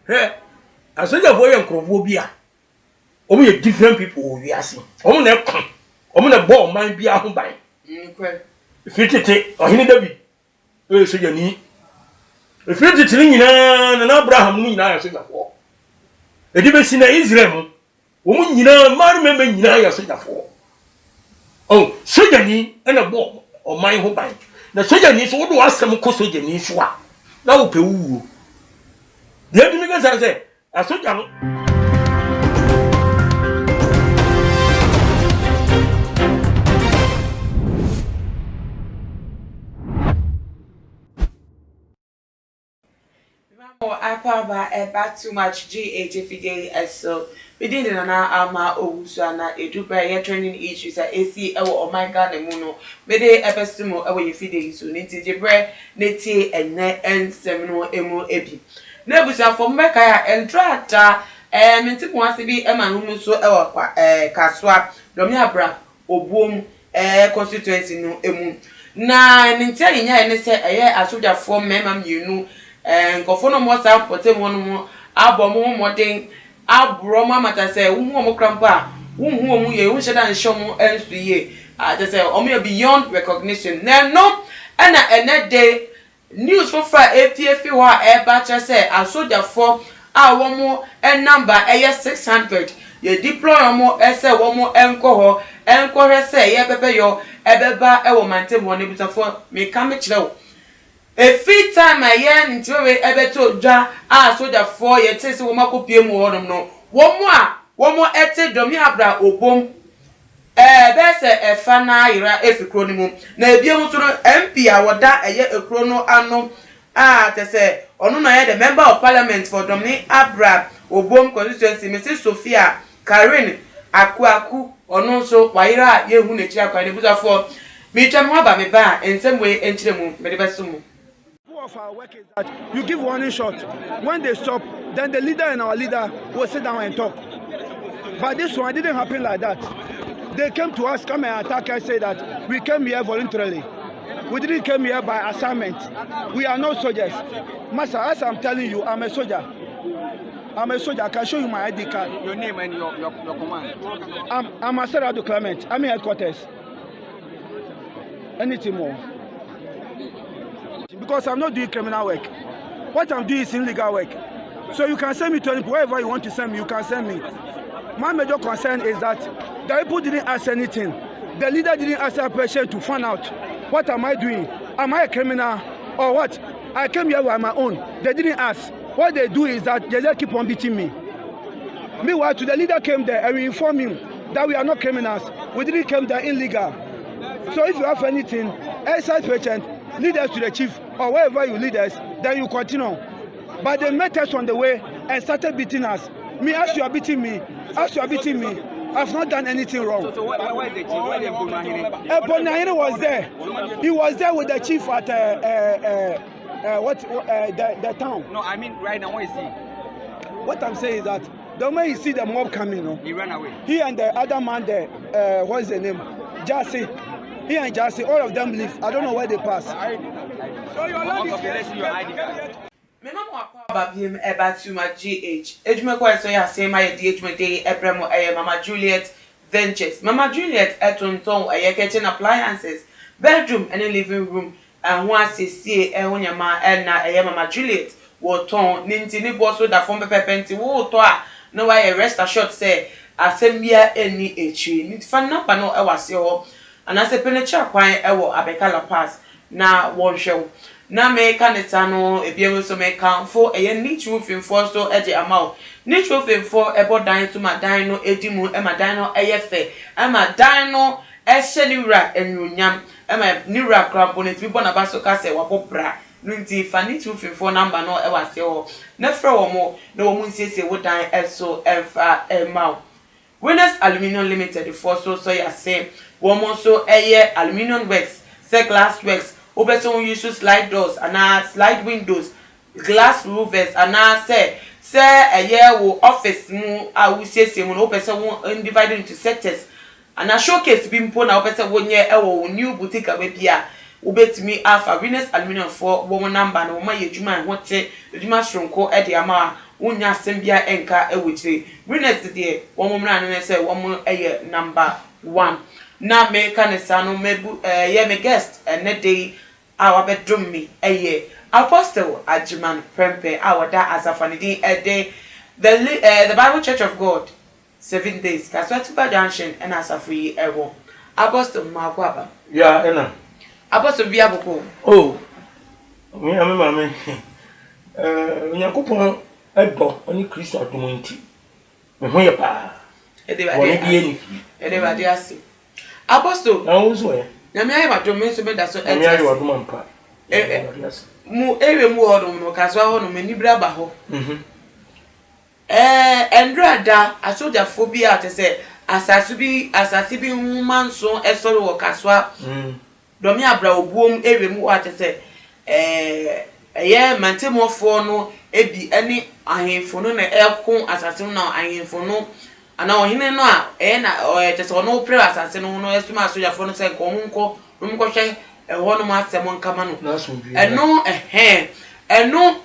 Hey, I said your boy and Crobobia. Only different people we are seeing. Only a come. Only a ball might be a home by. If you take or any Debbie, you say your knee. If you take and Abraham, you know, I say that for. A division Israel, woman, you know, my remember, you know, I say that for. Oh, say your knee and a ball or my home by. The soldier needs what to ask some cost of your knee. Now, Peru. The enemy guys are there. I saw you. Akwa back too much GH if you so we did an ama owusana eduba ye training issues a AC ewo my god muno me de epestumo ewo ye fide so nti jebre neti enne ensem no emu ebi na busa for meka ya entrata menti ko ase bi ema no so ewo kwa Kasoa domi abra obuom constituency no emu na nti anya ene se eye asoja for mema mienu nkofo no mo sa pote mo no mo abomo modern abro mata say wo mo krampa wo hu ye wo sheda nshom ensu ye just say o me beyond recognition na no na ene day news for APF ho e ba che say asoja for wo mo number 600 ye deploy mo say wo mo enko ho say ye bebe yo ebeba e wo mantem wo ne bitafo me ka me kire wo a free time I yearn into a ebeto ja soldier for ye tese wo makopie mu hodom no wo mo ete domi abra obom be se efa na ira efikro ni mu na ebiem so no MP a woda eye ekro no ano tese ono na ye the member of parliament for domi abra obom constituency Mrs Sophia Karen Akuaku ono so waira ye hu na kira kwa ne busafo mi twam ho ba me ba ensem we enchire mu me de beso of our work is that you give warning shot. When they stop, then the leader and our leader will sit down and talk. But this one didn't happen like that. They came to us, come and attack us, say that we came here voluntarily. We didn't come here by assignment. We are not soldiers. Master, as I'm telling you, I'm a soldier. I'm a soldier. I can show you my ID card. Your name and your command. I'm Master Ado Clement. I'm in headquarters. Anything more? Because I'm not doing criminal work. What I'm doing is illegal work. So you can send me to wherever you want to send me, you can send me. My major concern is that the people didn't ask anything. The leader didn't ask a person to find out what am I doing? Am I a criminal or what? I came here on my own. They didn't ask. What they do is that they just keep on beating me. Meanwhile, the leader came there and we informed him that we are not criminals. We didn't come there illegal. So if you have anything, exercise patient, lead us to the chief or wherever you lead us, then you continue. But they met us on the way and started beating us. Me, as you are beating me, I've not done anything wrong. So why is the chief? Why the Bonahire was there. He was there with the chief at the town. No, I mean right now, where is he? What I'm saying is that the moment you see the mob coming, He ran away. He and the other man there, what's the name? Jassy. He and Jassy, all of them leave. I don't know where they pass. So your land is here. Your ID card. Me no mo akwa ba biem eba too much GH. Ejuma kwa so ya say my DH day Ebremo Mama Juliet Ventures. Mama Juliet etonton kitchen appliances, bedroom and living room and one see ehonyama na Mama Juliet wo ton ninti ni boso da fon pepenti wo to a no why rest assured say asembia eni echi. Nti fan number no e wase ho. Anase penetra kwan ewo Abekala Pass na wonhwe na me kaneta no ebiem so me kanfo niche roofing for so eje amao niche roofing for ebodan to madan no edimu e madan no eyefe e madan no ehye ni wura enyunyam e ma ni wura kraboneti bi bona baso ka se wabobra nti fa niche roofing for number no e wase ho na frɛ wo mo na wo mu nsiesie wodan eso emfa emao Winners Aluminium Limited for so ya say wo mo so aluminium works say glass works Obeson use slide doors and slide windows, glass roofers and say wo office mu we say mu obeson divided into sectors and a showcase been put na obeson wonye ewo new boutique abia obetimi alpha Winners Aluminium for one number no ma yejuma hote ejuma shronko e de ama unya sembia enka ewuchire winners de womo mra no say womo eye number 1 na me kan sanu mebu ye me guest ene dey our bedroom me eye Apostle Ajiman Prempe awada asafanidi the Bible Church of God 7 days Kasoa Junction and asafri ewo Apostle Makwaba ya ena Apostle Biaboko oh me mama Onyankopon ebo oni Kristo adomo nti me ho ye pa ede ba dia si Apostle na wonso ye na me ayi ba do me so me da so me ayi wa do mpa mu ewe mu hodom no Kasoa ho no mani bra ba ho endrada asoja phobia te se asase bi humanso esoro wo Kasoa do me abra obuom ewe mu ate se eye mantemofo no ebi ani ahemfo no na ekon asase no ahemfo no ana ohene no a na te se ono pre asase no no esuma asoja fo no se nko hwe eho no ma asem nkama no eno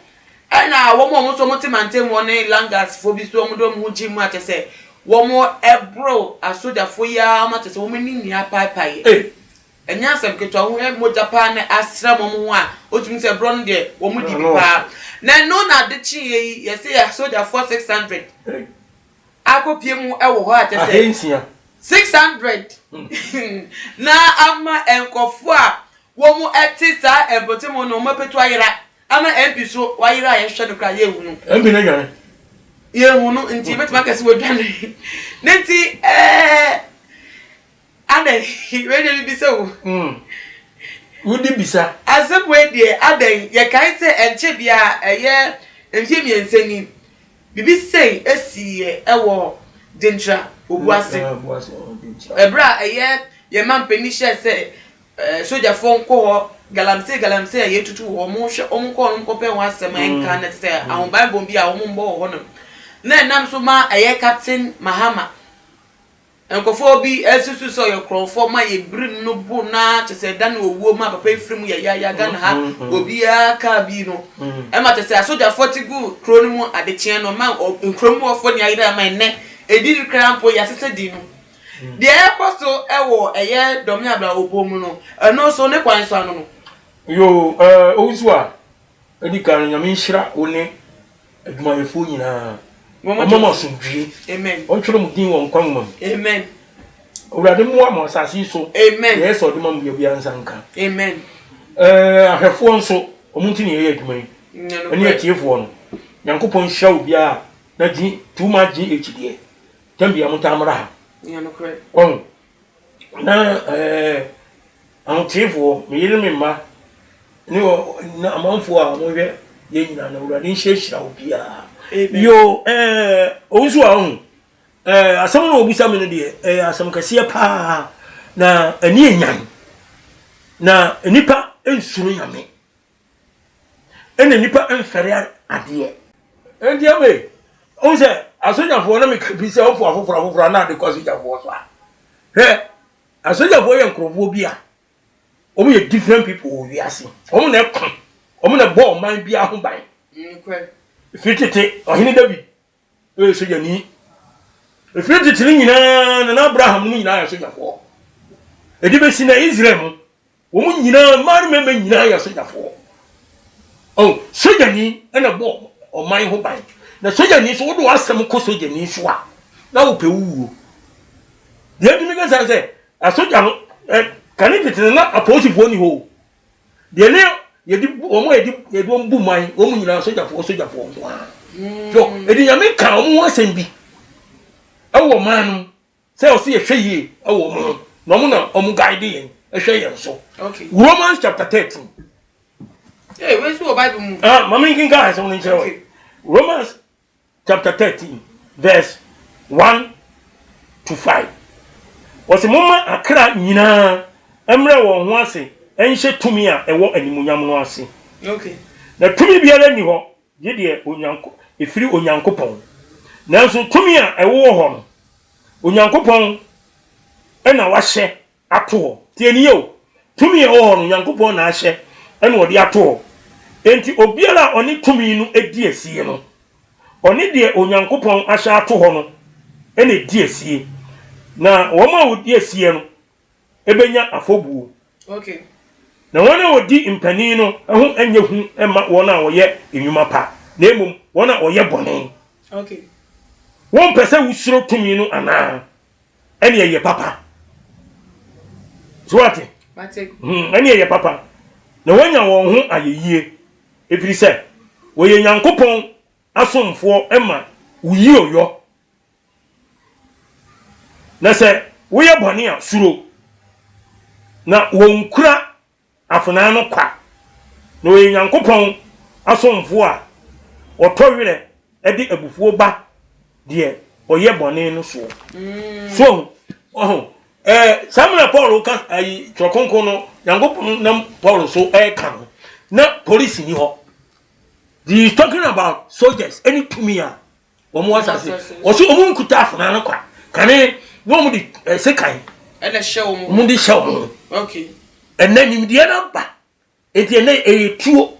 ana womo so moti mantem woni langas fo bi so omodo mu ji mu ate se womo ebro asoja fo ya ma te se womo ni nia paipai enya asem ketwa ho mo Japan asra mo a otumi se bro no de womo di pa na no na de chi ye se asoja fo 600 akopie mu ewo ho ate se 600 na ama enkofo a womo etisa ebotimo no mapetu ayira ama MP so wayira ye hwe no kra ye hunu MP na nyan ye hunu nti betima kase wodwane nti ade we bi so wodi bisa asem we de ade ye kai se enche bia eye enche mi enseni bibi sei esi ewo dintra obuase ebra eye ye mampeni she se soja fon ko ho galamse ye tutu ho mo hwe omko pe ho asem enka na se ahon bible bi a ombo ho no na nam so ma eye captain Mahama enkofo bi esusu so ye krofo ma ye brim no bu na te se dan owuo ma papa ifrim ya ga na ha obi aka bi no e ma te se soja 40 gu kro no mu adechien no ma nkrom ofo ni ayira ma ne edi krampo ya sese di no the apostle ewo eye domi abla obom no eno so ne kwan so anu no yo ozu a edi kan nyame nhira one aduma yefo nyina mama sundwie amen ontwere mu din won kwan mam amen owrade mu am asase so amen yes oduma mu bia nsanka amen ahefo nso omunti ne ye aduma yi eni atiefo no nyankopon hya obia na gi tuma gi echidie tambia mutamra ya no kre on na antifo me yire me ma ni na amanfo a mo hwe ye nyina na owrade nhyehyira obia yo ozu a on asam no obusa me no de asam kase pa na ani enyan na nipa ensuru nyame ene nipa enfere ade endiame on se asojafo na me kabisa ofo afoforo na de kwasojafo so a he asojafo ye nkrofo bi a omo ye different people wo wiase omo na ekon omo na bo man bi aho ban fitete ohini David sojani fitete ni nyina na Abraham ni nyina ya sojafo edibe si na Israel mu wo nyina mar meme nyina ya sojafo sojani na bo o man ho ban na sojani so wo asem ko sojani so a na wo pewuwo de bi mi ga say asoja no kanitete na aposifo ni ho de ne yedi omo yedi ombu man omo nyina sojafo nko so edi nyame ka omo asem bi awo man say o se ye hweye awo mo no mo na omo guide yen hweye so okay Romans chapter 13 where's your Bible mu mama kin ga so ni chere Romans chapter 13 verse 1 to 5 wose mama akra nyina emre wo ho ase enhye tumi a ewo animunyam no ase okay na tumi biara ni ho ye de onyanko efiri onyankopon nanso tumi a ewo ho no onyankopon ena wahye ato tie ni yo tumi e wo no onyankopon na ahye ena odi ato enti obiara oni tumi no edi asie no oni de onyankopon ahya ato ho no ene di esie na wo ma wo di esie no ebenya afobuo okay na wona wo di impani no ho anya hu ema wona wo ye enwuma pa na emum wona wo ye bone okay won pese wusuro tumi no ana ene ye papa Swati. Mate. Eni ye papa. Na wanya won ho ayeyie. Efiri se, wo ye Nyankopon asomfo ema wuyi oyo. Na se, wo ye bone a suro. Na won kura afuna no kwa. Na wo ye Nyankopon asomfo a otowere e di abufuo ba de o ye bone no so. So, Samuel Paul ka ayi trokonko no Nyankopon nam Paul so kan na police ni ho. He is talking about soldiers any to me a wo mo asase o so omu nkuta afana no kwa kane no mu di sekan e na hye wo mu di hye wo okay and then him die na ba enti na tuo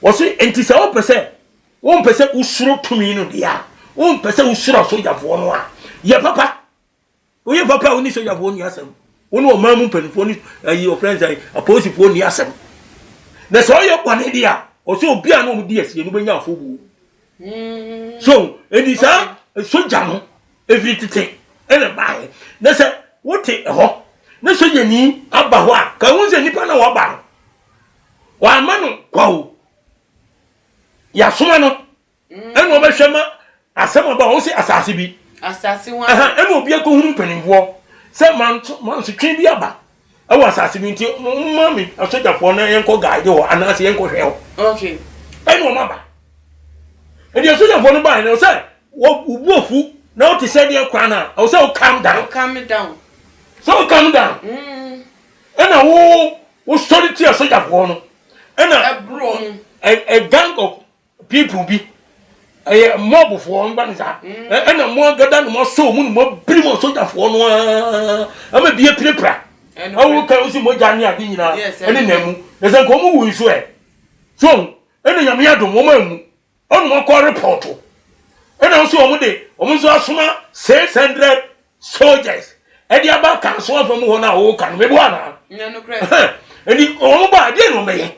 wo so enti sa wo pese wo pese usuro tumi no dia wo pese usuro soldier fo no a ye papa oye papa oni soja fo ni asem wonu o mamu penfo ni ayi o friends ayi opposite fo ni asem na so ye kwane dia o so obi an o mu di asie no benya afobu so edi sa soja no every tete ene bae na se wote ho na soja ni aba ho a ka won se nipa na wo ba wa amanu kwawo ya soma no ene o be hwema asem aba won se asase bi asase wa ene obi akohunu penimfo se man so twen bi aba awo asase bi nti mami asojafo na yenko guide ho anase yenko hwe ho okay ene o maba ene asojafo no ba ene se wo ubuofu na o ti se de kwa na o se o calm down so calm down ene wo story ti asojafo no ene a gang of people bi mob for ngba nza na mo gada no so mu no biri mo soja fo no ama bie prepra awu ka usi mo jani adi nyina ene namu na se ko mu wu so so ene nyame adom mo mamu onu mo ko report ene so mo de o mo so asoma 600 soldiers e dia ba Kasoa from ho na o kan me bo ana no credit eni o mo ba de no me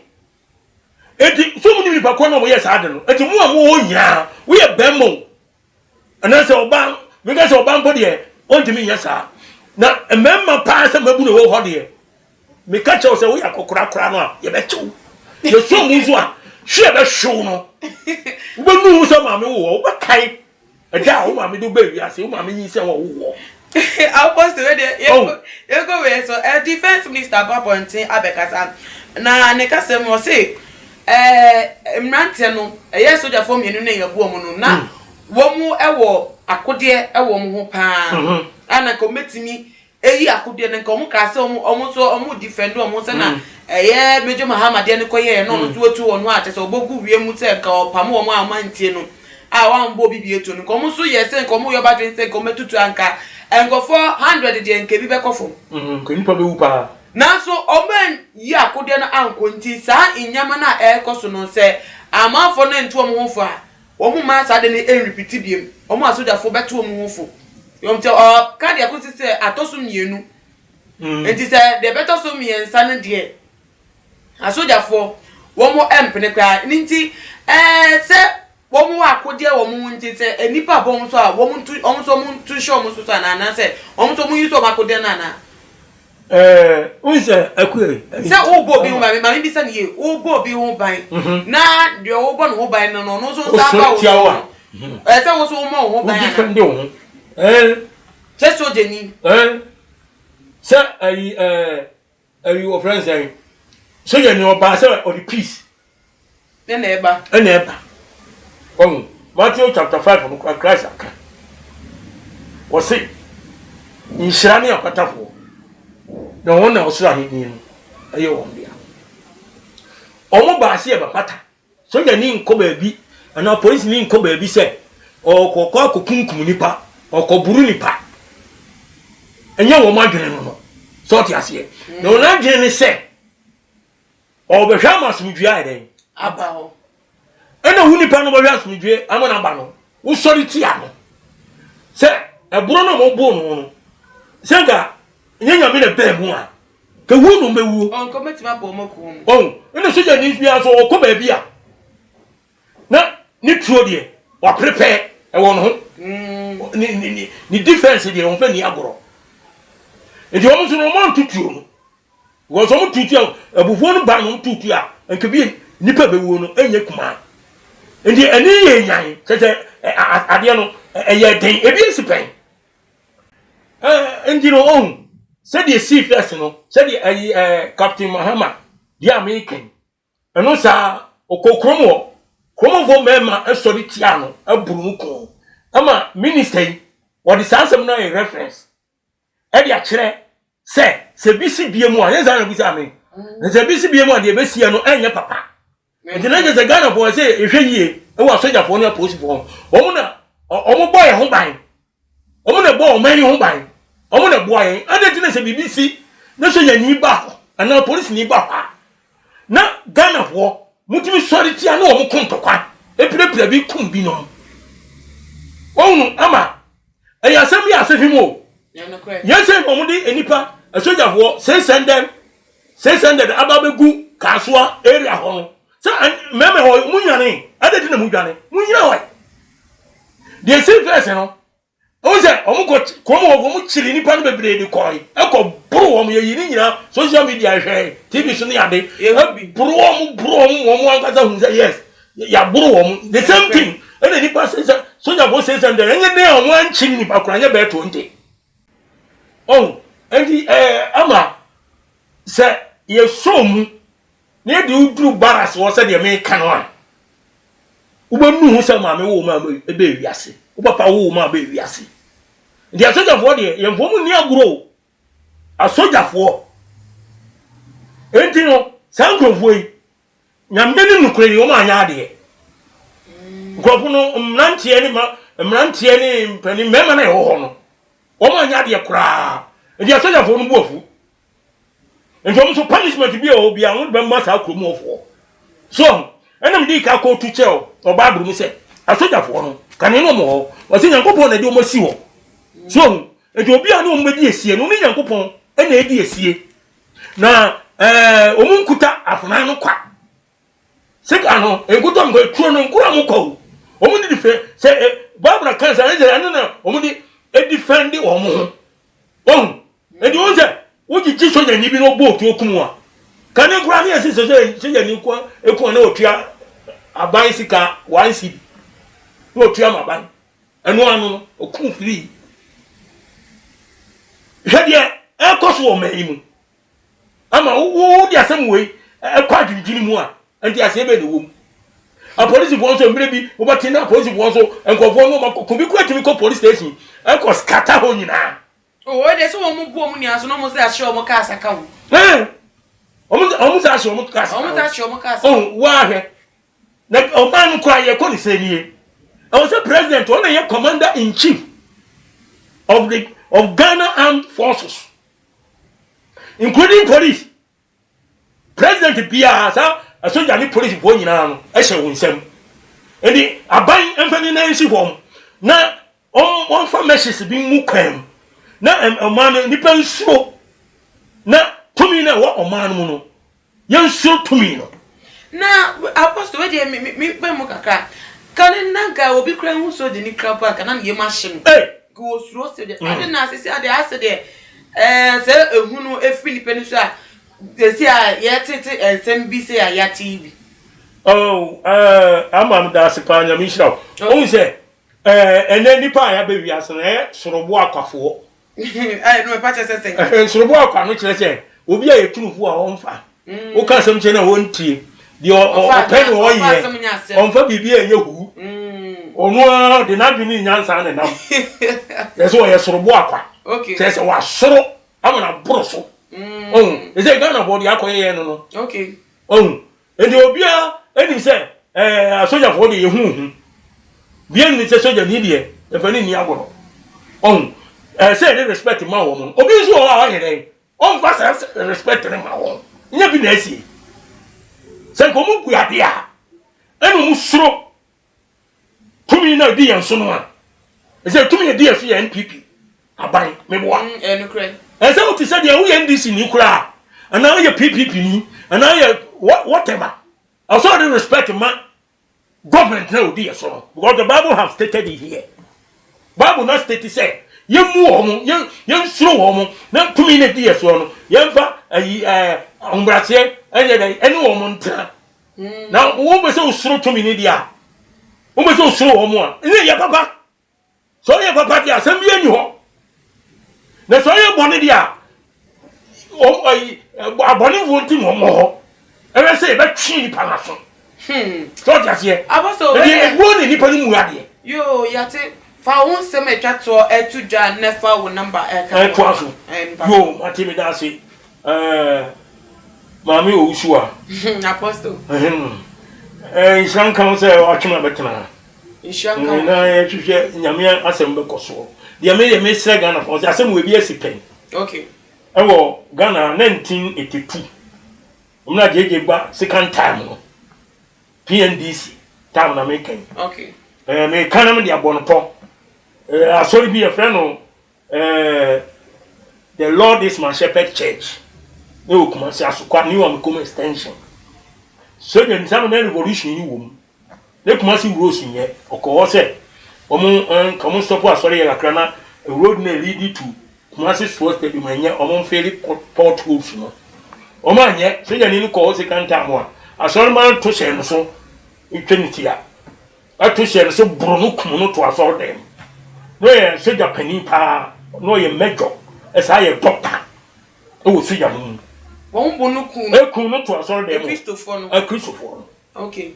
eti so mu ni pa ko na wo yes ade no eti mu a mo nyina wo ye bemmo ana se oba me ga se oba mpo de on timi yesa na ememma pa se mabu no wo ho de me ka che o se wo ya kokora no a ye be chew ye so mu zo a hwe be hwo no wo nu so ma me wo ba kai e da wo ma me do ba wi ase wo ma me yin se wo wo I'll post the video. You go away. So, Defense Minister Babontin Abekasa na ne kase mo say mrante no yes soja fo mienu na yabo mu no na wo mu ewo akode ewo mu ho pa ana ko metimi eyi akode ne ko mu ka se omu defend omu se na mejo mahamade ne ko ye no no tuotu wonu ate so obogu wie mu te ka opam omu amantie no a wan bo bibie to no ko mu so ye se ko mu yo ba dwen se ko metutu anka engo 400 de nke bi be kofo ko nipa be wu pa na so omen yi akode na anko nti sa inyama na ekoso no se amafo na ntu omo hofo a omo ma sa de ne repeat biem omo asoja fo beto omo hofo yom te o ka de akosi se atoso mienu nti se de beto so miensa ne de asoja fo womo empene kwa nti se womo akode womo nti se enipa bom so a womo ntu show omo so na se omo so mu yi so makode na unse akwe se obo bi ho ba me bi se ne ye obo bi ho ban na de obo no ho ban no so sa ba wo se wo so mo ho ban na different de ho se so jeni se ayi o friends ayi so ye ni oba se o the peace na eba Matthew chapter 5 no Christ aka wo se inshira ne akatafo na wona osura hini no aye won bia omo ba se e ba pata so ya ni nko ba bi ana police ni nko ba bi se okoko akokunkum nipa okoburu nipa enye wo ma dwene no so ti ase na wona dwene ne se obehwa masumdua eden aba ho ena hu nipa no bawia asomdwe amana ba no wo sori tia no se eburo no mo bo no senga nyanya me na be mu a ke wu no mewu on committee ma bo mo ko ena soja ni bia so okọ ba bia na ni tuo de wa prepare e won ho ni defense de on fa ni agoro e de o mo so no mo tutuo no wo so mo tutuo abufuo no ba no tutuo a enke bi nipa bewu no enye kuma ndi ani ye nyan tete ade no eye den ebi sipen ndi no on said the sea first no said the Captain Mahama the American eno sa okokromo vo mema esori tia no aburu mu ko ama minister what the sansem no in reference e dia kire se bisi biemu a yenza na bisa me se bisi biemu a de besia no enye papa nti na je Ghana for say ehwe yie e wa soja for na police for omo na omo boy ho ban omo na boy oman ho ban omo na boy ade ti na se BBC na soja ni ba ana police ni ba na Ghana for mutimi sorry tia na omo kontokwa epirepire bi kum bi no onu ama eya sem ya sefimo yese omo di enipa soja for 600 ababegu Kasoa area ho no so meme ho munyane ade ti na mudwane munyina wa de se first no o se o mu ko mu chiri ni pan bebre de koi e ko bro o mu ye ni nyina social media hwe TV so ne ade bro o mu ankaza hu say yes ya bro o mu the same thing and ni pass so ya go say something enye ne o mu anchiri ni pakura nya be 20 oh and ama se ye so mu ne de udru baras wo se de me kan wa ubanu hu se ma me wo ma e be wiase wo papa wo ma be wiase ndi asojafo de ye mfomu ni aguro asojafo enti no sankrofo yi nyamde ni nukure wo ma anya de nkrofo no mrantie ni mpani mema na ho no wo ma anya de kura ndi asojafo no buafu enti omo so punishment bi o bi an be masa akromu ofo so enam di ka ko tu cheo oba aburu mi se asojafo no kane no mo o se nyankopon na di o mo si wo so enti obi an o mo di esie no ni nyankopon e na edi esie na omu nkuta afuna no kwa se ka no enkuta mo tuo no nkura mo kwa omu di fe se babra kansa na na omu di e defend o mo ho enti o se woji ji soja ni bi no boat okumu a kan nkura ni ese soja ni kwa eku na otua aban sika 1 cd no otua maban enu anu okun free hede e koso o mayimu ama wo di asem we e kwa dwinjini mu a enti ase be de wo a police bo so mbre bi wo bati na police bo so enkofo no makoko bi kwa timi ko police station e ko scatter ho nyina oh de so wo mu bo mu ni aso no mo se ahye o mo ka asaka wo omu sa ahye o mo ka asaka o mo sa ahye o mo ka asaka oh wa he na o man kwa ye ko ni se ni e o se president o na ye commander in chief of Ghana Armed Forces including police president bia sa asoja ni police bo nyina no e hye wo nsem enti aban emfani na nsi hom na on fa messages bi mu kwam na oman nipa nsuo na tumi na wo oman mu no ye nsuo tumi no na apostle we de me mo kakra kan na ga obi kra hu so de ni kra pa kan na ye ma hye no go osuro se de ade na asese ade ase de se ehu no efi nipa ni so a de si a ye tete ensem bi se a ya TV oh amam da sepa nya mi hira o se ene nipa ya be wi ase na sorobo akwafo no pa che se sen sorobo akwa no kire se obi a yetunufu a onfa o ka sam che na wontie di o pen o ye onfa bibi enye hu onu de na bi ni nyansa ne nam yeso ye sorobo akwa okay se wa soro amana broso eze Ghana body akoye no no okay enti obi a eni se soja for de ye hu bien ni se soja ni de e fa ni agoro say they respect ma wo mo obi so wa here on fa respect ne ma wo nya bi na esi se ko mu bu ade a eno musro tumi na di yanso no a ese tumi di yaso ya NPP aban meboa enukre ese o ti se dia wo ya NDC ni kura ana ya PPP ni ana ya whatever also the respect man government na odi yaso no because the Bible have stated it here Bible not stated say yemu omo yen suro omo na tumi na di yaso no yemfa ombrase ene omo nta na wo be se usuro tumi ni dia wo be se usuro omo a ene ya papa so ya papa dia asem bi eni ho na so ya boni dia aboni wonti mo ho ebe se be twi ni pa na so so dia se abaso e boni ni pa ni mu ade yo yate fa won se me twato etudwa nefa wo number e ka to aso yo matimi da se mami Owusua apostle ishan kan se o atwema betena ishan kan na ya twhwe nyame asem be koso dia me sre Ghana for asem we bi asipen okay ewo Ghana 1982 omna jeje gba second time no PNDC time na meken okay me kanam dia bonpo asori bi e friend no the Lord is my shepherd church no kuma se asukwa ni wa me extension so the time na revolution ni wom ne kuma si rose nye okowo se omo komo stop asori ya krana road na lead to kuma si so stadium anya omo feri port holes no omo anye so ya ni ko second time a asori man to se no so etwenity a ato se no so brono kumo no to asori dem no ye so ja pani pa no ye major esa ye doctor o so ja mu won bonu ku ekun no to asori dem Christopher no Christopher okay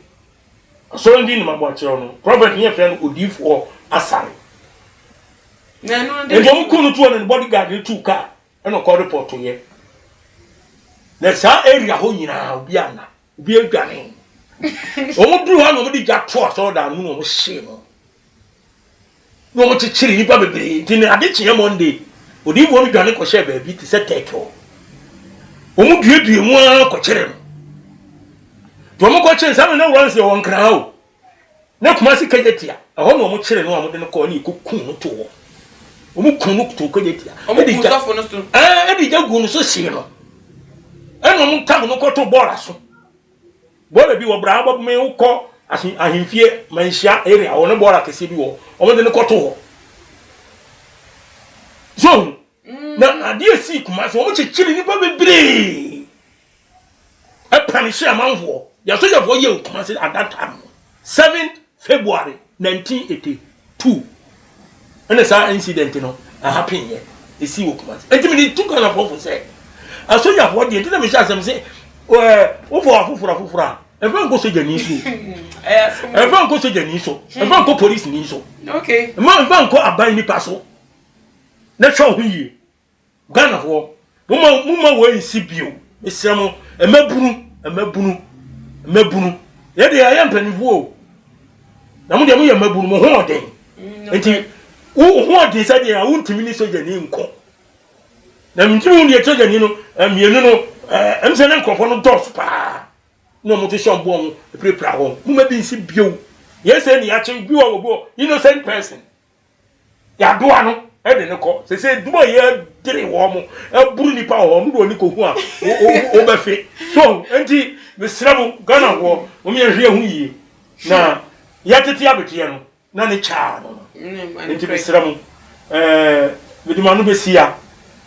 so ndi ni mabwachiro no prophet ni friend odifo asare na no e dem kunu to na bodyguard ni tu car e no call report to ye na sa area ho nyina obi ana obi adwane o mo duru ha no mo di ja to so da nu no mo hye no mo chichiri ni pa bebre ti ni ade kye Monday odifo mi dwane ko share ba bi ti se teko o mo duedue mu a ko kire no to mo ko kire sa na once won kra o na kuma si kajetia aho no mo kire no a mo de no ko ni kokun no to wo o mo kun no to kajetia e di sofo no so e di jagu no so sie no e no mo tam no ko to bora so bora bi wo bra bo me ko ahimfie manhia area o no bora kese bi wo o mo de no ko to wo so na ade si kuma so o mo kire ni pa bebre e panish amanfo ya so ya fo ye kuma se at that time 7th February 1982 and a incident no happen here e see wo kuma se enti me two kind of for say aso ya fo de enti na me sha asem say wo fo afufura e fa nko soja ni so e fa nko soja ni so e fa nko police ni so okay ma fa nko aban ni paso na twa ho yi Ghana fo muma wo nsi bio esem emabunu ye de ya mpanivo na mo de mo ya mabunu mo ho oden enti wo ho oden sa de ya wo ntimi ni soja ni nko na mtimi ni soja ni no mienu no emse na nkofo no dos pa no mo te shombo mo prepare ho muma bi nsi bio ye se ni ya che bi wo bo innocent person ya do ano e de ne ko se dubo ye dire wo mo e buru nipa ho mo do ni ko hu a o be fe so enti me sramu Ghana wo o me hwe hu yi na ya tete abetie no na ne cha no enti me sramu me dima no be sia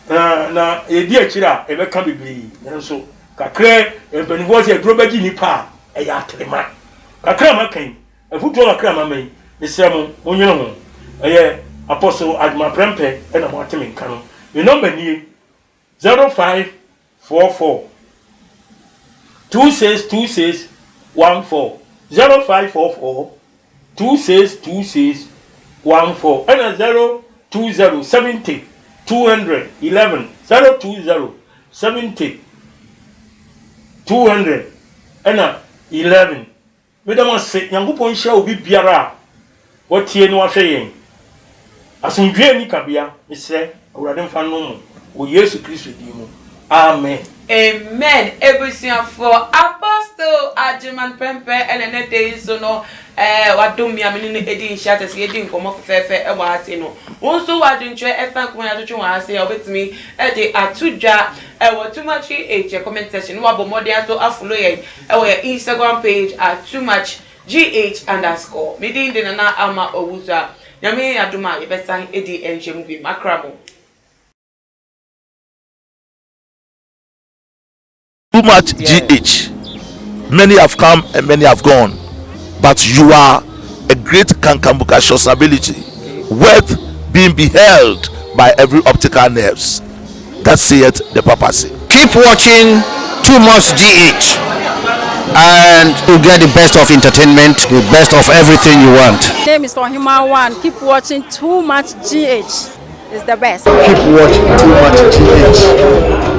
na e di akira e be ka bibiri nso kakra e banivo se dro baji nipa e ya trema kakra makan e futu kakra mamai me sramu onwene ho e Apostle Adma Prempe and a Martin Canon. The number ni 0544 262614 0544 262614 and a 020 70 211 020 70 200 and a 11. Madam say Yankupon shall be biara. What here no affair? Asundwe ni kabia ise awurade mfa no mu o Yesu Kristo di mu amen. Amen. Everything for Apostle Ajiman Pempe and a day so no. What do me? I mean, Eddie shatters, he didn't come off fair. Was no. Also, I didn't try. I thank when I don't want to say with me. Eddie, I too jar. Too much age. Comment section. What more than so I follow our Instagram page at too much GH_. Meeting the Nana Ama Owuza. Yami Aduma, you best sign Eddie and Jemubi Macramo. Too much GH. Many have come and many have gone, but you are a great Kankambuka ability, worth being beheld by every optical nerves. That saith the papacy. Keep watching Too Much GH, and you get the best of entertainment, the best of everything you want. My name is Ohima One. Keep watching Too Much GH. It's the best. Keep watching Too Much GH.